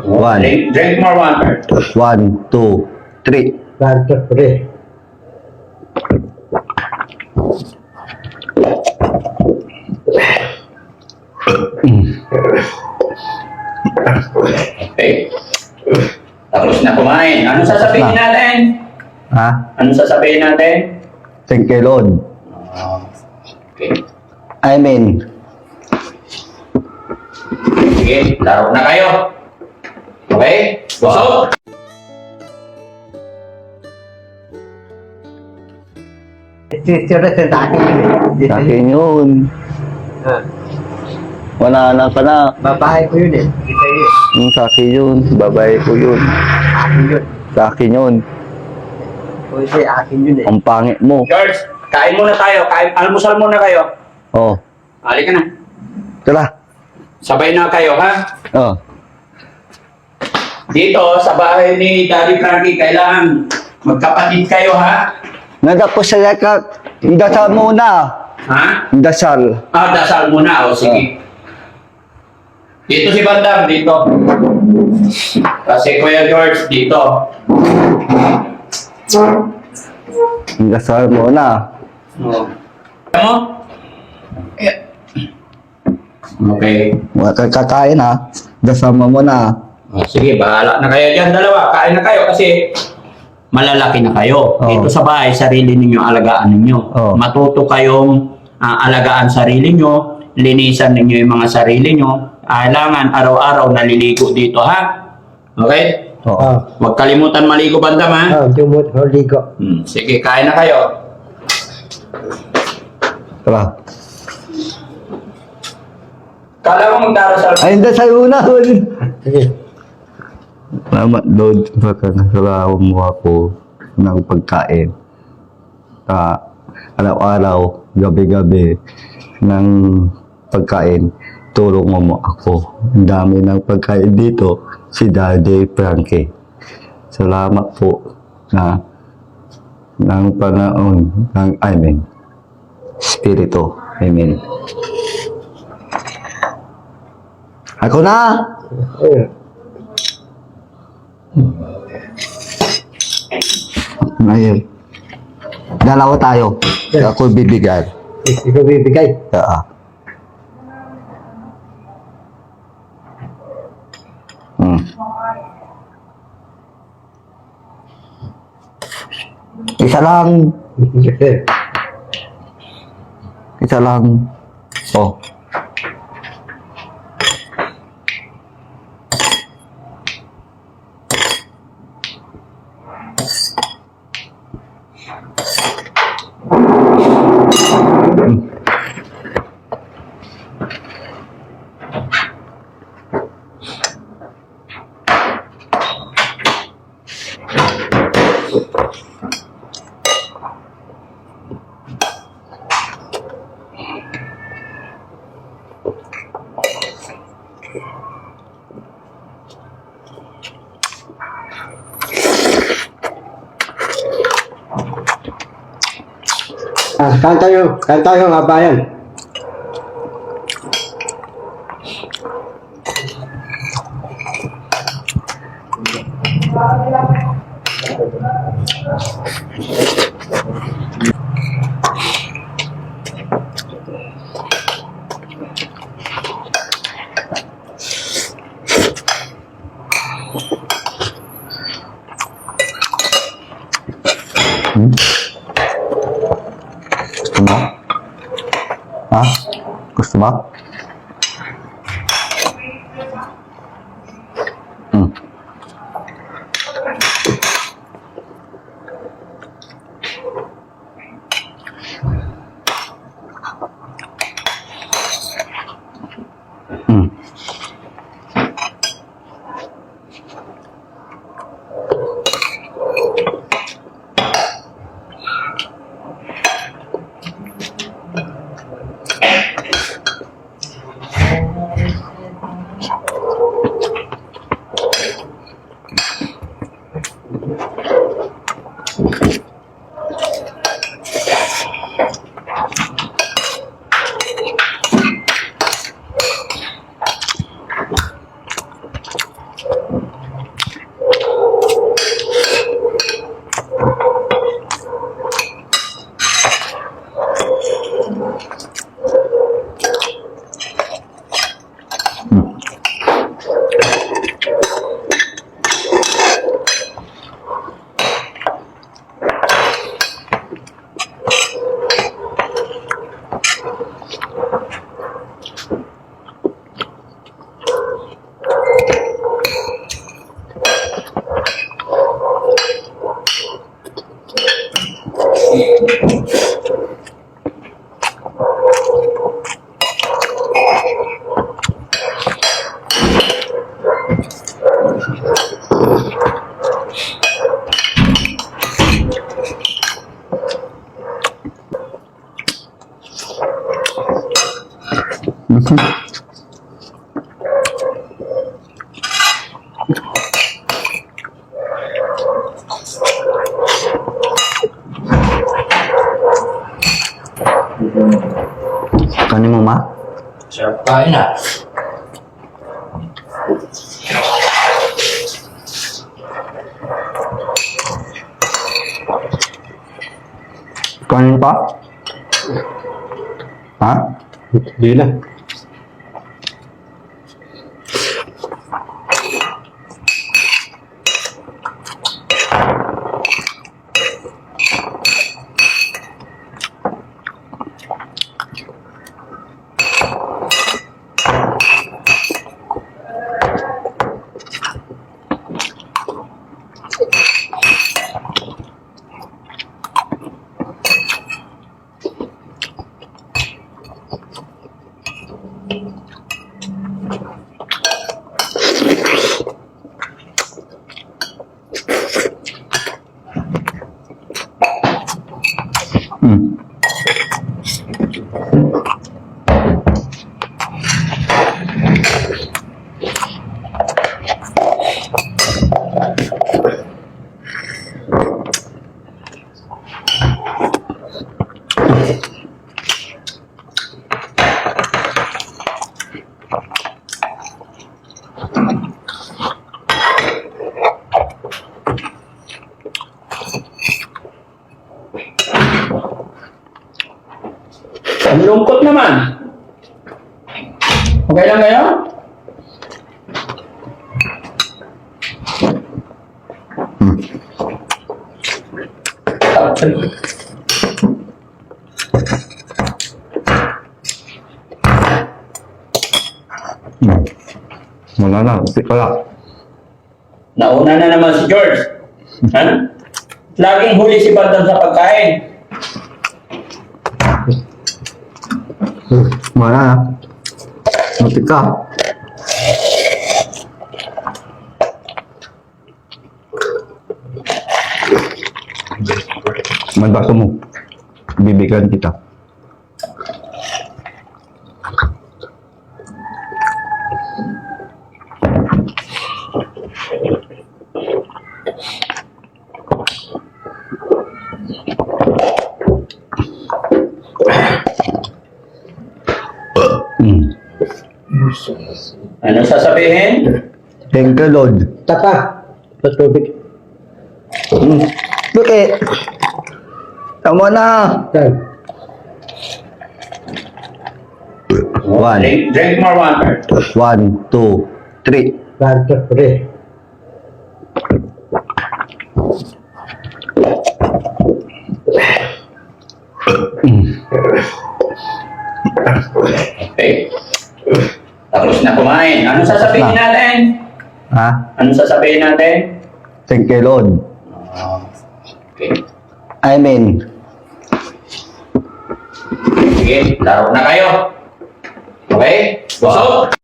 One. Drink more water. 1, 2, 3. Kanto pre. Okay. Tapos na kumain. Ano sasabihin natin? Ha? Ano sasabihin natin? Thank you, Lord. Okay. Amen. Sige, laro na kayo. Okay? Busog? Sisira sa akin yun eh. Sa akin yun. Ah, Wala na ka na. babae ko yun eh. Kita yun. Yung sa akin yun. Babae ko yun. Akin yun. Sa akin yun. Pwede, akin yun eh. Ang pangit mo. George, kain muna tayo. Almusal muna kayo. Oh. Halika na. Tara. Sabay na kayo, ha? Oh. Dito, sa bahay ni Daddy Frankie, kailangan magkapatid kayo, ha? Nagapos sa ka. Dasal muna. Ha? Dasal. Dasal muna. O, sige. Dito si Bandam, dito. Kasi Kuya George, dito. Dasal muna. O. Alam mo? Okay. Wala ka kakain ha. Dasal mo muna. O, sige, bahala na kayo dyan, dalawa. Kain na kayo kasi malalaki na kayo. Oo. Dito sa bahay, sarili ninyo, alagaan ninyo. Oo. Matuto kayong alagaan sarili nyo, linisan ninyo yung mga sarili nyo. Kailangan araw-araw naliligo dito, ha? Okay? Oo. Ah, Huwag kalimutan maligo, Bandam, ha? jumot, holigo. Sige, kain na kayo. Tara. Kala mo magdarasal. Ay, dasal muna. Sige. Salamat, Lord. Baka nasalaw mo ako ng pagkain. Araw-araw, gabi-gabi ng pagkain. Tulong mo ako. Ang dami ng pagkain dito. Si Daddy Frankie. Salamat po na ng panahon ng Amen. Spirito. Amen. Ako na! Ayun. Ngayon. Dalawa tayo. Ako bibigyan. Ikaw bibigay. Hmm. Isa lang. Isa lang. Oh. Kain tayo mga bayan. Gusto mo? Ha? Gusto mo? Hmm. Hmm. Gutom ha? Sarap kain ah. Kanin pa? Ha? Hindi na. Hmm. Ang lungkot naman. Okay lang kayo? Hmm. Wala na, upi pala. Nauna na naman si George. Ha? Laging huli si Bandam sa pagkain. Wala na. Upi ka. May baso mo. Bibigyan kita. Mm. Ano sasabihin? Thank you, Lord. Tapa. Sa tubig. Mm. Bakit? Tama na. Yan. One. Drink more water. 1, 2, 3. Kanto. Pre. Okay. Tapos na kumain. Ano sasabihin natin? Ha? Ano sasabihin natin? Thank you, Lord. Okay. Amen. Sige, laro na kayo. Okay? Busog?